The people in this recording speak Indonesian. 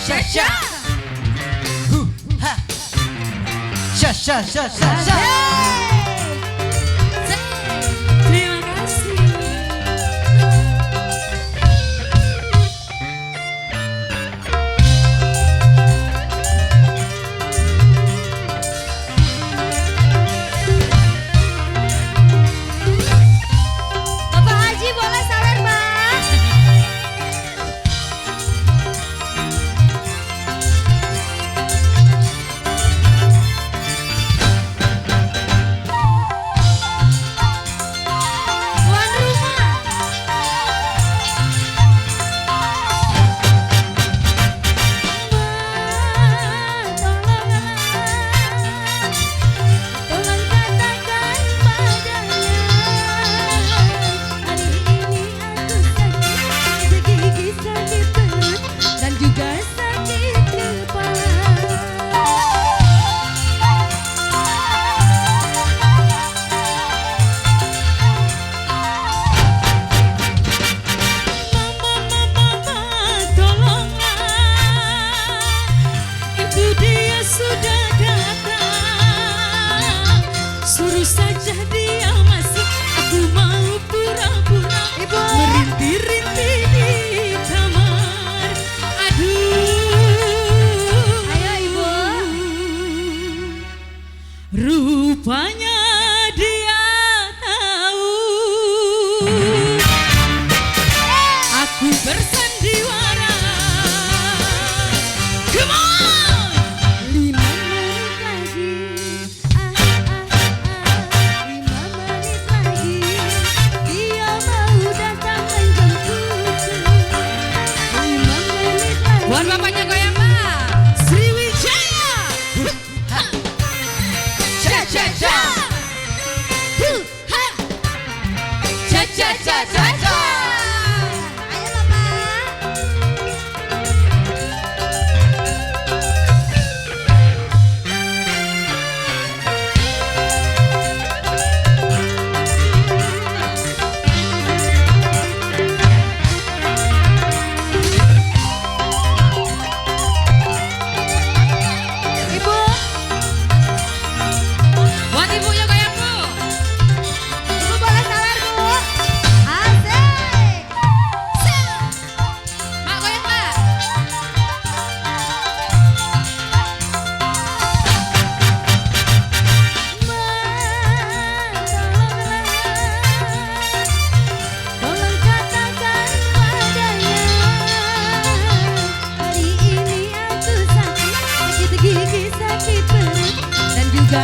sha sha. Ha. Sha sha sha sha sha. Terima kasih. Bapak Haji boleh sawer, Pak. Tuan rumah. Tolong katakan padanya, hari ini aku sakit gigi, sakit perut, dan juga sakit kepala. Tolonglah, itu dia sudah datang. Suruh saja dia masuk, aku mau pura-pura Ibu. merintih-rintih di kamar. Aduh, Ayo, Ibu. rupanya dia tahu aku bersandiwara. Come on! 5 menit lagi, 5 menit lagi, dia mau datang menjemputku. 5 menit lagi. Buat bapaknya goyang, Pak. Sriwijaya. Sha sha sha. Sha sha sha sha sha. Ayo, Bapak. Ibu, Buat ibunya goyang, Bu. Ibu boleh sawer, Bu. Asik. Mak goyang, Pak. Tolong katakan padanya, hari ini aku sakit gigi, sakit perut, dan juga